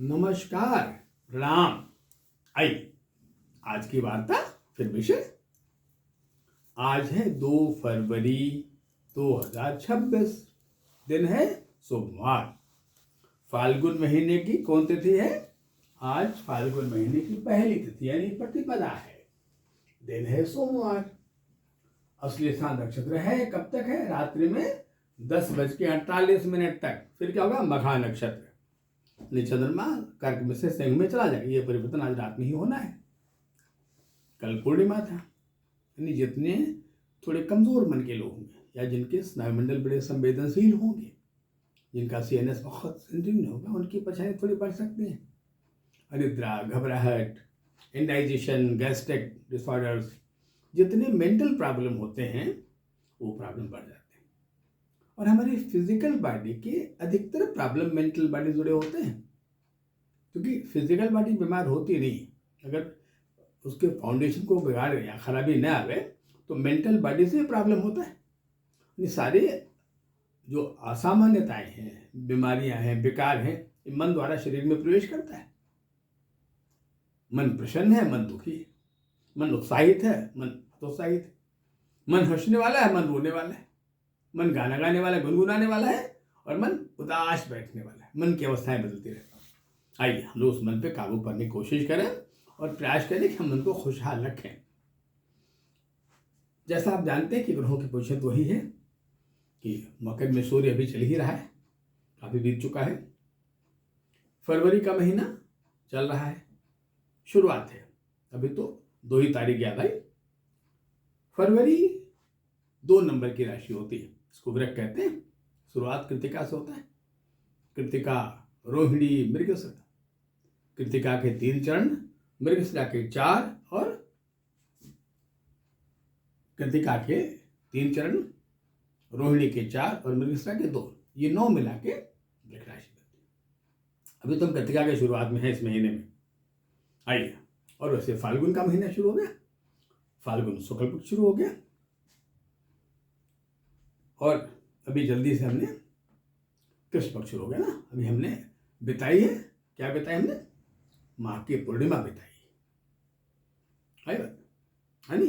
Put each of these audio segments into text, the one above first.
नमस्कार, प्रणाम। आइए आज की वार्ता फिर विषय। आज है 2 फरवरी 2026। दिन है सोमवार। फाल्गुन महीने की कौन तिथि है? आज फाल्गुन महीने की पहली तिथि यानी प्रतिपदा है। दिन है सोमवार। असली स्थान नक्षत्र है, कब तक है? रात्रि में 10:48 तक। फिर क्या होगा? मघा नक्षत्र। चंद्रमा कर्क में से सिंह में चला जाएगा। ये परिवर्तन आज रात में ही होना है। कल पूर्णिमा था। यानी जितने थोड़े कमजोर मन के लोग होंगे या जिनके स्नायुमंडल बड़े संवेदनशील होंगे, जिनका सीएनएस बहुत सेंसिटिव होगा, उनकी परेशानी थोड़ी बढ़ सकती है। अनिद्रा, घबराहट, इंडाइजेशन, गैस्ट्रिक डिसऑर्डर्स, जितने मेंटल प्रॉब्लम होते हैं वो प्रॉब्लम बढ़ जाते हैं। और हमारी फिजिकल बॉडी के अधिकतर प्रॉब्लम मेंटल बॉडी जुड़े होते हैं, क्योंकि फिजिकल बॉडी बीमार होती नहीं। अगर उसके फाउंडेशन को बिगाड़ या खराबी न आवे तो मेंटल बॉडी से प्रॉब्लम होता है। ये सारे जो असामान्यताएं हैं, बीमारियां हैं, विकार हैं, ये मन द्वारा शरीर में प्रवेश करता है। मन प्रसन्न है, मन दुखी है। मन उत्साहित है, मन हतोत्साहित है। मन हंसने वाला है, मन रोने वाला है। मन गाना गाने वाला, गुनगुनाने वाला है, और मन उदास बैठने वाला है। मन की अवस्थाएं बदलती रहती हैं। आइए हम लोग उस मन पे काबू करने की कोशिश करें और प्रयास करें कि हम मन को खुशहाल रखें। जैसा आप जानते हैं कि ग्रहों की पोजीशन तो वही है कि मकर में सूर्य अभी चल ही रहा है, काफी बीत चुका है। फरवरी का महीना चल रहा है, शुरुआत है। अभी तो 2 ही तारीख याद आई। फरवरी 2 नंबर की राशि होती है, इसको वृक कहते हैं। शुरुआत कृतिका से होता है। कृतिका, रोहिणी, मृगशिरा। कृतिका के 3 चरण, मृगशिरा के 4 और कृतिका के 3 चरण, रोहिणी के 4 और मृगशिरा के 2, ये 9 मिला के वृक राशि बनती है। अभी तो हम कृतिका के शुरुआत में है इस महीने में। आइए, और वैसे फाल्गुन का महीना शुरू हो गया। फाल्गुन शुक्ल पक्ष शुरू हो गया, और अभी जल्दी से हमने कृष्ण पक्ष शुरू हो गया ना। अभी हमने बिताई है, क्या बिताई हमने? माँ की पूर्णिमा बिताई। यानी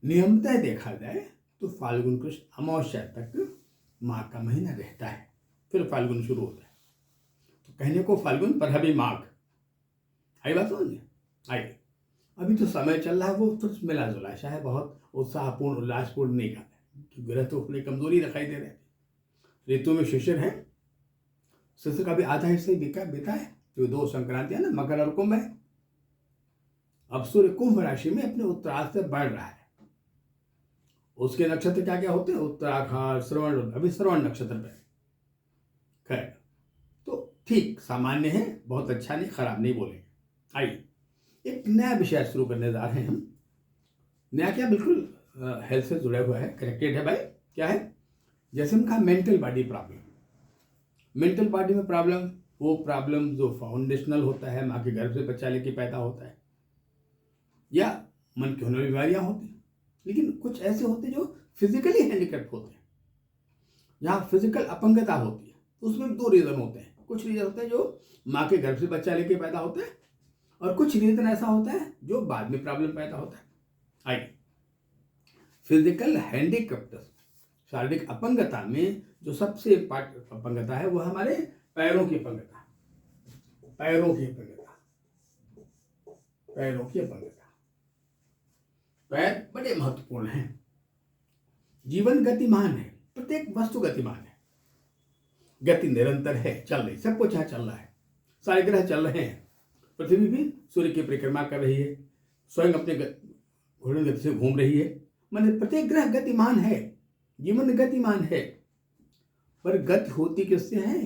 नियमतः देखा जाए तो फाल्गुन कृष्ण अमावस्या तक माघ का महीना रहता है, फिर फाल्गुन शुरू होता है। तो कहने को फाल्गुन पर अभी माघ। आई बात समझे? आइए, अभी तो समय चल रहा है वो तो मिला जुला सा है, बहुत उत्साहपूर्ण उल्लासपूर्ण नहीं का है। ग्रह तो अपनी कमजोरी दिखाई दे रहे हैं। ऋतु में शिशिर है, शिशिर का भी आधा हिस्सा बीता है। जो 2 संक्रांति है ना, मकर और कुंभ है। अब सूर्य कुंभ राशि में अपने उत्तरार्ध से बढ़ रहा है। उसके नक्षत्र क्या क्या होते हैं? उत्तराखंड, श्रवण। अभी श्रवण नक्षत्र पे। खैर, तो ठीक सामान्य है, बहुत अच्छा नहीं, खराब नहीं बोलेंगे। आइए, एक नया विषय शुरू करने जा रहे हैं हम। नया क्या? बिल्कुल हेल्थ से जुड़ा हुआ है, कनेक्टेड है भाई। क्या है? जैसे हम कहा mental body problem. Mental body में प्रॉब्लम, वो प्रॉब्लम जो फाउंडेशनल होता है, माँ के गर्भ से बच्चा लेके पैदा होता है, या मन की होने वाली बीमारियां होती हैं। लेकिन कुछ ऐसे होते हैं जो फिजिकली हैंडीकैप्ड होते हैं, जहाँ फिजिकल अपंगता होती है। तो उसमें 2 रीजन होते हैं। कुछ रीजन होते हैं जो माँ के गर्भ से बच्चा लेके पैदा होता है, और कुछ रीजन ऐसा होता है जो बाद में प्रॉब्लम पैदा होता है। आइए, फिजिकल हैंडीकैप्ड, शारीरिक अपंगता में जो सबसे इम्पोर्टेंट अपंगता है वो हमारे पैरों की अपंगता। पैरों की अपंगता, पैरों की अपंगता। पैर बड़े महत्वपूर्ण हैं। जीवन गतिमान है, प्रत्येक वस्तु गतिमान है। गति निरंतर है, चल रही, सब कुछ चल रहा है। सारे ग्रह चल रहे हैं। पृथ्वी भी सूर्य की परिक्रमा कर रही है, स्वयं अपने घूर्णन गति से घूम रही है। मतलब प्रत्येक ग्रह गतिमान है, जीवन गतिमान है। पर गति होती किससे है?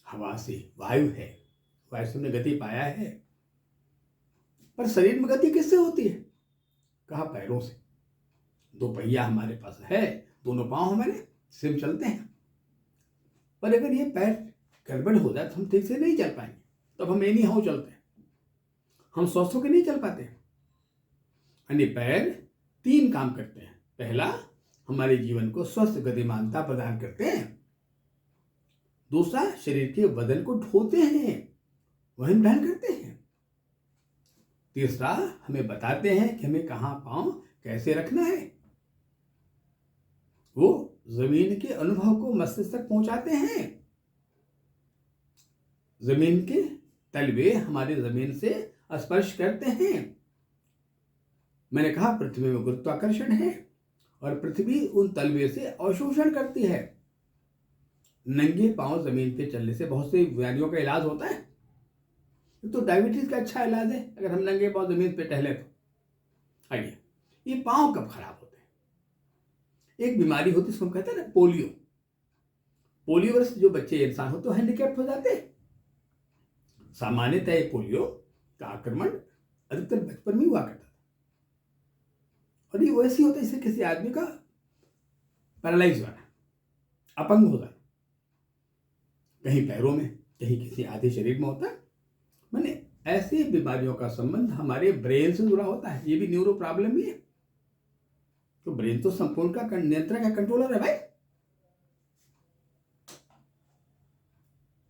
हवा से, वायु है। वायु से हमने गति पाया है। पर शरीर में गति किससे होती है? कहा, पैरों से। 2 पहिया हमारे पास है, दोनों पांव हमारे सिम चलते हैं। पर अगर ये पैर गड़बड़ हो जाए तो हम ठीक से नहीं चल पाएंगे। तब हम एनी हाउ चलते हैं, हम स्वस्थ होकर नहीं चल पाते। यानी पैर 3 काम करते हैं। पहला, हमारे जीवन को स्वस्थ गतिमानता प्रदान करते हैं। दूसरा, शरीर के वजन को ढोते हैं, वजन ग्रहण करते हैं। तीसरा, हमें बताते हैं कि हमें कहाँ पाँव कैसे रखना है। वो जमीन के अनुभव को मस्तिष्क तक पहुंचाते हैं। जमीन के तलवे हमारे जमीन से स्पर्श करते हैं। मैंने कहा पृथ्वी में गुरुत्वाकर्षण है और पृथ्वी उन तलवे से अवशोषण करती है। नंगे पांव जमीन पे चलने से बहुत से बीमारियों का इलाज होता है। तो डायबिटीज का अच्छा इलाज है अगर हम नंगे पांव जमीन पे टहले तो। आइए, ये पांव कब खराब होते हैं? एक बीमारी होती है इसको हम कहते हैं ना पोलियो। पोलियोग्रस्त जो बच्चे इंसान होते हैं हैंडीकैप्ट हो जाते हैं। सामान्यतः पोलियो का आक्रमण अधिकतर बचपन में हुआ करता था और ये वैसे होता है जैसे किसी आदमी का पैरालाइज होना, अपंग हो जाना, कहीं पैरों में, कहीं किसी आधे शरीर में होता है। माने ऐसे बीमारियों का संबंध हमारे ब्रेन से जुड़ा होता है। ये भी न्यूरो प्रॉब्लम ही है। तो ब्रेन तो संपूर्ण का नियंत्रक है, कंट्रोलर है भाई।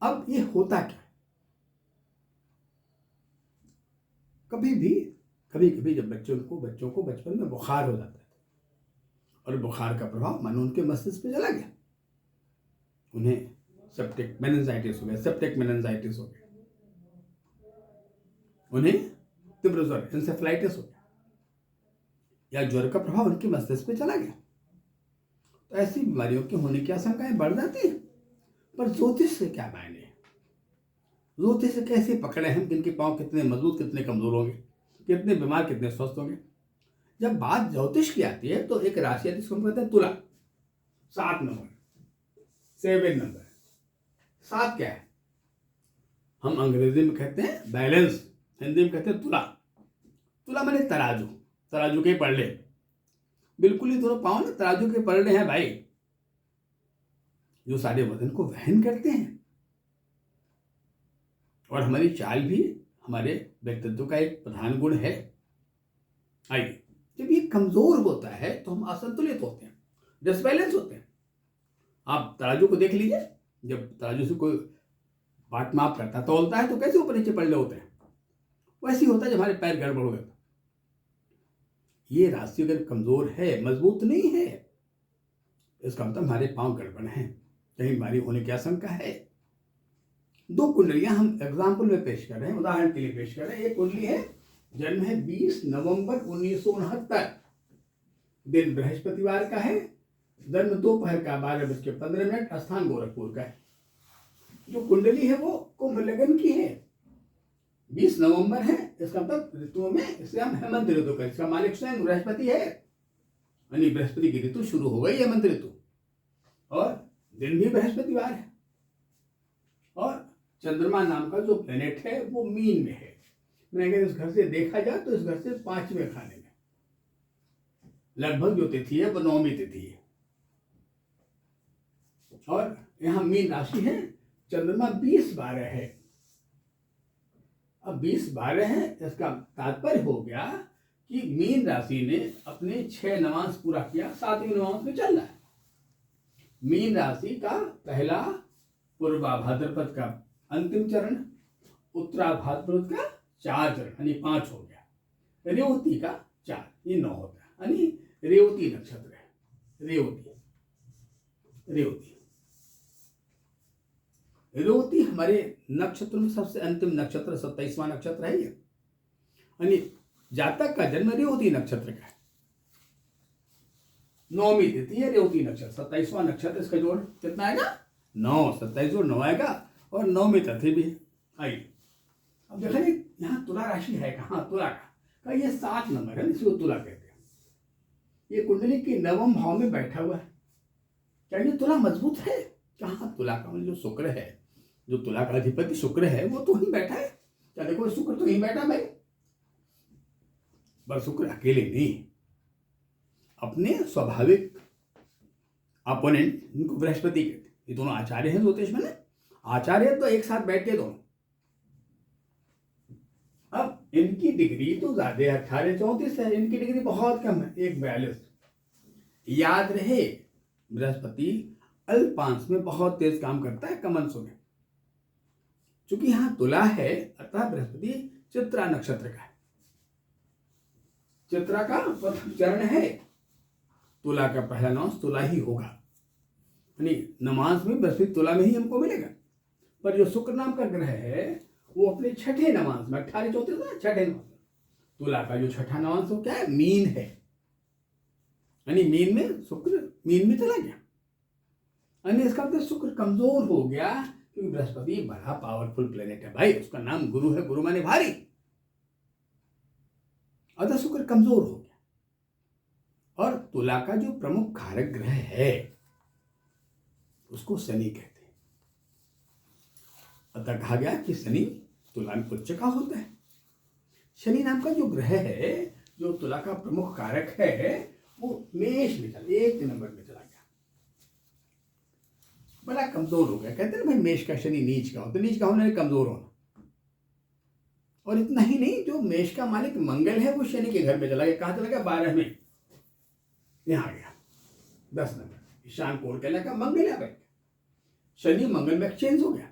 अब ये होता क्या? कभी कभी जब बच्चों को बचपन में बुखार हो जाता है और बुखार का प्रभाव मानो उनके मस्तिष्क पे चला गया, उन्हें सेप्टिक मेनिंजाइटिस हो गया, उन्हें तीव्र ज्वर इंसेफ्लाइटिस हो गया, या ज्वर का प्रभाव उनके मस्तिष्क पे चला गया। तो ऐसी बीमारियों के होने की आशंकाएं बढ़ जाती है। पर ज्योतिष से क्या मायने? ज्योतिष से कैसे पकड़े हम किनके पांव कितने मजबूत कितने कमजोर होंगे, कितने बीमार कितने स्वस्थ होंगे? जब बात ज्योतिष की आती है तो एक राशि है जिसको हम कहते हैं तुला। 7 नंबर, 7 नंबर। 7 क्या है? हम अंग्रेजी में कहते हैं बैलेंस, हिंदी में कहते हैं तुला। तुला माने तराजू, तराजू के पलड़े। बिल्कुल ही दोनों पांव ना तराजू के पलड़े हैं भाई, जो सारे वजन को वहन करते हैं। और हमारी चाल भी हमारे व्यक्तित्व का एक प्रधान गुण है। आइए, जब ये कमजोर होता है तो हम असंतुलित होते हैं, डिसबैलेंस होते हैं। आप तराजू को देख लीजिए, जब तराजू से कोई बाट माप करता तोलता है तो कैसे ऊपर नीचे पलड़े होते हैं, वैसे ही होता है जब हमारे पैर गड़बड़ हो गए। ये राशि अगर कमजोर है, मजबूत नहीं है, इसका मतलब हमारे पांव गड़बड़ हैं, कहीं बीमारी होने की आशंका है। 2 कुंडलियां हम एग्जाम्पल में पेश कर रहे हैं, उदाहरण के लिए पेश कर रहे हैं। एक कुंडली है, जन्म है 20 नवंबर 1969, दिन बृहस्पतिवार का है, जन्म दोपहर का 12:15, स्थान गोरखपुर का है। जो कुंडली है वो कुंभ लगन की है, 20 नवंबर है। इसका मतलब ऋतुओं में इसे हम हेमंत ऋतु का, इसका मालिक स्वयं बृहस्पति है, यानी बृहस्पति की ऋतु शुरू हो गई हेमंत ऋतु, और दिन भी बृहस्पतिवार है। और चंद्रमा नाम का जो प्लेनेट है वो मीन में है। मैंने अगर इस घर से देखा जाए तो इस घर से 5वें खाने में लगभग जो तिथि है वो 9वीं तिथि है। और यहाँ मीन राशि है, चंद्रमा 20-12 है। अब 20-12 है, इसका तात्पर्य हो गया कि मीन राशि ने अपने 6 नवांश पूरा किया, 7वें नवांश में चल रहा है। मीन राशि का पहला पूर्वा भाद्रपद का अंतिम चरण, उत्तरा भाद्रपद का 4 चरण यानी 5 हो गया, रेवती का 4, ये 9 होता है, यानी रेवती नक्षत्र है। रेवती हमारे नक्षत्र में सबसे अंतिम नक्षत्र, 27वां नक्षत्र है ये, यानी जातक का जन्म रेवती नक्षत्र का है। 9वीं तिथि है रेवती नक्षत्र, 27वां नक्षत्र, इसका जोड़ कितना आएगा? 9, 27 जोड़ 9 आएगा, और 9वीं तिथि भी है। आइए, अब देखा जी यहाँ तुला राशि है कहाँ? तुला का ये 7 नंबर है, इसको तुला कहते हैं। ये कुंडली के 9वें भाव में बैठा हुआ है। क्या ये तुला मजबूत है? कहाँ? तुला का जो शुक्र है, जो तुला का अधिपति शुक्र है, वो तो वहीं बैठा है। क्या देखो, शुक्र तो वहीं बैठा भाई। पर शुक्र अकेले नहीं, अपने स्वाभाविक अपोनेंट, इनको बृहस्पति कहते हैं। ये दोनों आचार्य हैं ज्योतिष में ना, आचार्य तो एक साथ बैठते दोनों। अब इनकी डिग्री तो ज्यादा 18-34 है, इनकी डिग्री बहुत कम है, 1:42। याद रहे, बृहस्पति अल्पांश में बहुत तेज काम करता है कम अंशों में। चूंकि यहाँ तुला है अतः बृहस्पति चित्रा नक्षत्र का है। चित्रा का प्रथम चरण है, तुला का पहला नवांश तुला ही होगा, यानी नवांश में बृहस्पति तुला में ही हमको मिलेगा। पर जो शुक्र नाम का ग्रह है वो अपने छठे नवांश में 18 34 ना छठे नवांश, तुला का जो छठा नवांश वो क्या है, मीन है, यानी मीन में शुक्र मीन में चला गया, यानी इसका मतलब शुक्र कमजोर हो गया, क्योंकि बृहस्पति बड़ा पावरफुल प्लेनेट है भाई, उसका नाम गुरु है, गुरु माने भारी, अतः शुक्र कमजोर हो गया। और तुला का जो प्रमुख कारक ग्रह है उसको शनि कहते हैं, अतः कहा गया कि शनि तुला में उच्च का होता है। शनि नाम का जो ग्रह है जो तुला का प्रमुख कारक है वो मेष में चला, 1 नंबर में चला गया, बड़ा कमजोर हो गया। कहते हैं ना भाई मेष का शनि नीच का हो, तो नीच का होने कमजोर होना। और इतना ही नहीं, जो मेष का मालिक मंगल है वो शनि के घर में चला गया। कहाँ चला गया, 12 में, यहाँ आ गया 10 नंबर, ईशान कोण के लगा मंगल यहाँ बैठ गया, शनि मंगल में एक्सचेंज हो गया।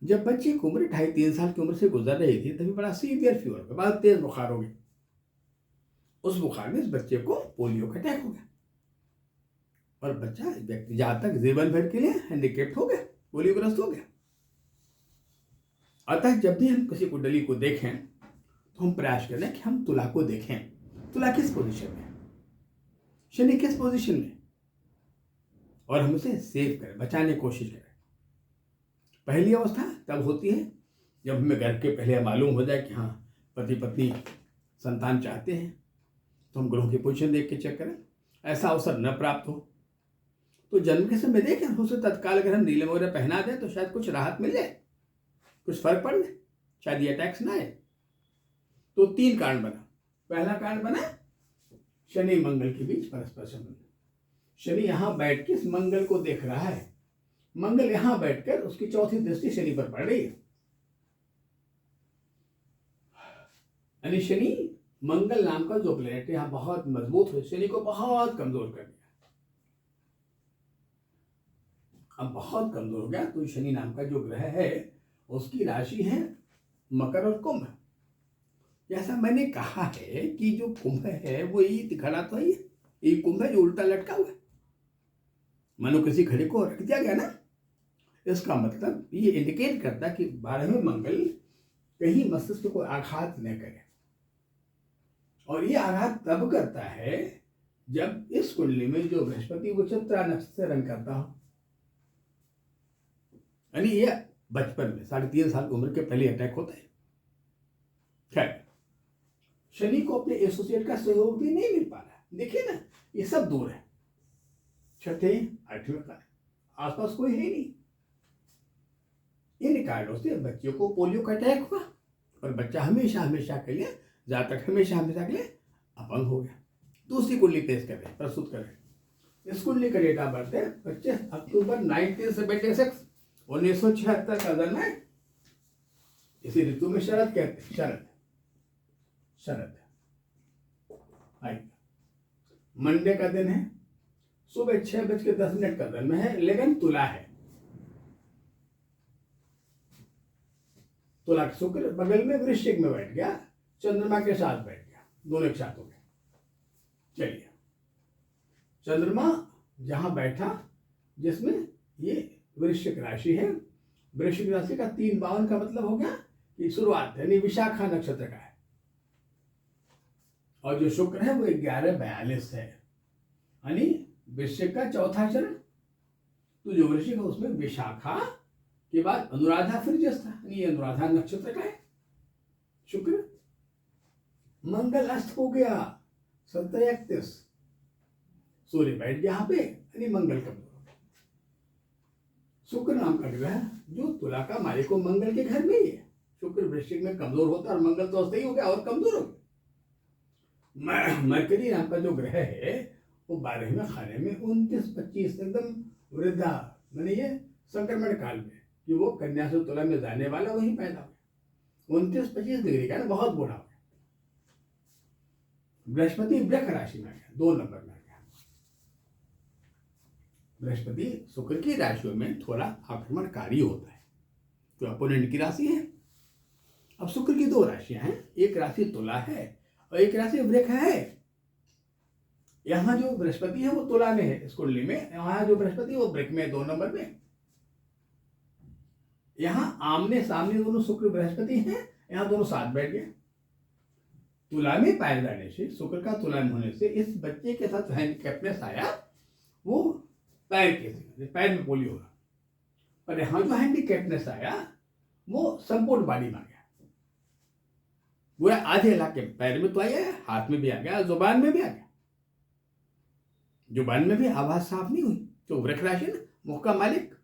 जब बच्चे की उम्र 2.5-3 साल की उम्र से गुजर रही थी तभी बड़ा सीवियर फीवर हो गया, बहुत तेज बुखार हो गया। उस बुखार में इस बच्चे को पोलियो का अटैक हो गया और बच्चा व्यक्ति जहाँ तक जीवन भर के लिए हैंडीकेप्ट हो गया, पोलियोग्रस्त हो गया। अतः जब भी हम किसी कुंडली को देखें तो हम प्रयास करें कि हम तुला को देखें, तुला किस पोजीशन में, शनि किस पोजीशन में, और हम उसे सेव करें, बचाने की कोशिश करें। पहली अवस्था तब होती है जब हमें घर के पहले मालूम हो जाए कि हाँ पति पत्नी संतान चाहते हैं, तो हम ग्रहों की पोजीशन देख के चेक करें। ऐसा अवसर न प्राप्त हो तो जन्म के समय देखें, उसे तत्काल अगर हम नीलम वगैरह पहना दें तो शायद कुछ राहत मिल जाए, कुछ फर्क पड़ जाए, शायद ये अटैक्स ना आए। तो 3 कारण बना। पहला कारण बना शनि मंगल के बीच परस्पर संबंध। शनि यहां बैठ के इस मंगल को देख रहा है, मंगल यहां बैठकर उसकी चौथी दृष्टि शनि पर पड़ रही है, यानी शनि मंगल नाम का जो प्लेनेट यहां बहुत मजबूत है, शनि को बहुत कमजोर कर दिया। अब बहुत कमजोर हो गया तो शनि नाम का जो ग्रह है उसकी राशि है मकर और कुंभ। जैसा मैंने कहा है कि जो कुंभ है वो ये खड़ा तो है, ये कुंभ है जो उल्टा लटका हुआ है, मानो किसी घड़ी को रख दिया गया ना। इसका मतलब ये इंडिकेट करता है कि 12वें मंगल कहीं मस्तिष्क को आघात न करे, और ये आघात तब करता है जब इस कुंडली में जो बृहस्पति वो चित्रा नक्षत्र से रंग करता हो, यानी ये बचपन में 3.5 साल की उम्र के पहले अटैक होता है। खैर, शनि को अपने एसोसिएट का सहयोग भी नहीं मिल पा रहा है, देखिए ना ये सब दूर है, 6ठे 8वें का आसपास कोई है नहीं। इन कारणों से बच्चों को पोलियो का अटैक हुआ और बच्चा हमेशा हमेशा के लिए हमेशा के लिए अपंग हो गया। दूसरी कुंडली पेश कर रहे प्रस्तुत कर रहे। इस कुंडली का डेट ऑफ बर्थ है 25 अक्टूबर 1976, 1976 का जन्म है। इसी ऋतु में शरद कहते हैं, शरद मंडे का दिन है, सुबह 6:10 का जन्म है, लेकिन तुला है। तुला शुक्र बगल में वृश्चिक में बैठ गया, चंद्रमा के साथ बैठ गया, दोनों एक साथ हो गए। चलिए, चंद्रमा जहां बैठा जिसमें ये वृश्चिक राशि है, वृश्चिक राशि का 3/52 का मतलब हो गया कि शुरुआत यानी विशाखा नक्षत्र का है, और जो शुक्र है वो 11:42 है, यानी वृश्चिक का चौथा चरण। तो जो वृश्चिक है उसमें विशाखा के बाद अनुराधा फिर ज्येष्ठा, यानी अनुराधा नक्षत्र का है शुक्र। मंगल अस्त हो गया 7:31, सूर्य बैठ गया यहाँ पे, यानी मंगल कमजोर हो गया। शुक्र नाम का ग्रह जो तुला का मालिक को मंगल के घर में ही है, शुक्र वृश्चिक में कमजोर होता है और मंगल तो सही हो गया और कमजोर हो गया। मरकरी नाम का जो ग्रह है वो 12वें खाने में 29-25 एकदम वृद्धा, मानी ये संक्रमण काल में कि वो कन्या से तुला में जाने वाला वही पैदा हो गया, 29-25 डिग्री का ना, बहुत बूढ़ा हो गया। बृहस्पति वृक राशि में आ गया, 2 नंबर में आ गया। बृहस्पति शुक्र की राशियों में थोड़ा आक्रमणकारी होता है, तो अपोनेंट की राशि है। अब शुक्र की दो राशियां हैं, एक राशि तुला है और एक राशि वृक है। यहाँ जो बृहस्पति है वो तुला में है इस कुंडली में, यहाँ जो बृहस्पति है वो वृक में, 2 नंबर में। यहाँ आमने सामने दोनों शुक्र बृहस्पति हैं, यहाँ दोनों साथ बैठ गए। तुला में पैर जाने से, शुक्र का तुला में होने से इस बच्चे के साथ हैंडीकैपनेस आया, वो पैर में पोलियो होगा। पर यहाँ जो हैंडीकैपनेस आया वो संपूर्ण बॉडी में आ गया। पूरा आधे इलाके में, पैर में तो आया, हाथ में भी आ गया, जुबान में भी आ गया। जुबान में भी आवाज साफ नहीं हुई। तो वृक राशि ना, मुख का मालिक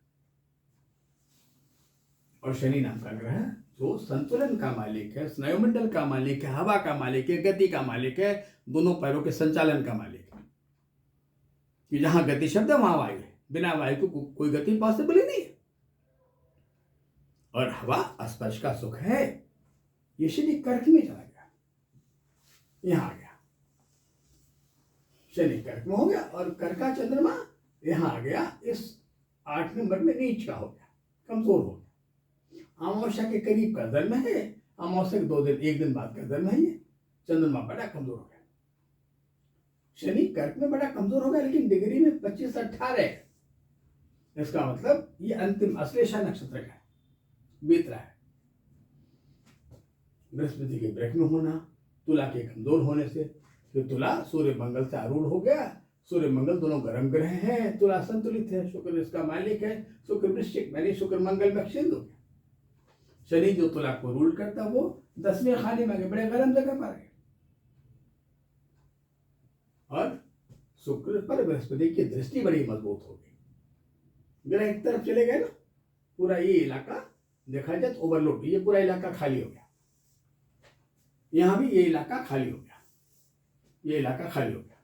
और शनि नाम का ग्रह जो संतुलन का मालिक है, स्नायुमंडल का मालिक है, हवा का मालिक है, गति का मालिक है, दोनों पैरों के संचालन का मालिक है। कि जहां गति शब्द है वहां वायु है, बिना वायु को कोई गति पॉसिबल ही नहीं है। और हवा स्पर्श का सुख है। ये शनि कर्क में चला गया, यहां आ गया, शनि कर्क में हो गया और कर्क का चंद्रमा यहां आ गया, इस 8 नंबर में नीच का हो गया, कमजोर हो गया। अमावस्या के करीब का जन्म है, अमावस्या के 1 दिन बाद का जन्म है। ये चंद्रमा बड़ा कमजोर हो गया, शनि कर्क में बड़ा कमजोर हो गया, लेकिन डिग्री में 25-18 है। इसका मतलब ये अंतिम अश्लेषा नक्षत्र का बीत रहा है। बृहस्पति के वृक में होना, तुला के कमजोर होने से, फिर तुला सूर्य मंगल से आरूढ़ हो गया। सूर्य मंगल दोनों गर्म ग्रह हैं, तुला संतुलित है, शुक्र इसका मालिक है, शुक्र वृश्चिक यानी शुक्र मंगल में क्षीण हो गया। शनि जो तुला को रूल करता वो 10वें खाने में आ गए, बड़े गर्म जगह पर आ गए। और शुक्र पर बृहस्पति की दृष्टि बड़ी मजबूत हो गई। ग्रह एक तरफ चले गए ना, पूरा ये इलाका देखा जाए तो ओवरलोड, ये पूरा इलाका खाली हो गया। यहां भी ये इलाका खाली हो गया, ये इलाका खाली हो गया,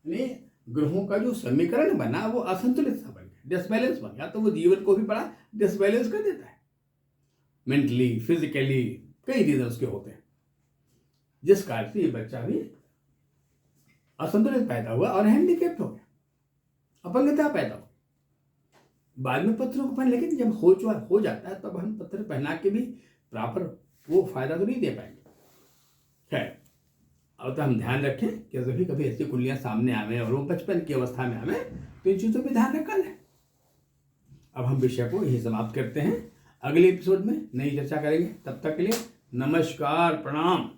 यानी ग्रहों का जो समीकरण बना वो असंतुलित सा बन गया, डिसबैलेंस बन गया। तो वो जीवन को भी बड़ा डिसबैलेंस कर देता है, मेंटली, फिजिकली, कई रीजन के होते हैं, जिस कारण से ये बच्चा भी असंतुलित पैदा हुआ और हैंडीकैप्ड हो गया, अपंगता पैदा हो। बाद में पत्थरों को पहन, लेकिन जब हो जाता है तब हम पत्थर पहना के भी प्रॉपर वो फायदा तो नहीं दे पाएंगे। खैर, अब तो हम ध्यान रखें कि कभी कभी ऐसी कुंडलियां सामने आवे और वो बचपन की अवस्था में आवे तो इन चीजों पर ध्यान रखा जाए। अब हम विषय को यही समाप्त करते हैं, अगले एपिसोड में नई चर्चा करेंगे। तब तक के लिए नमस्कार, प्रणाम।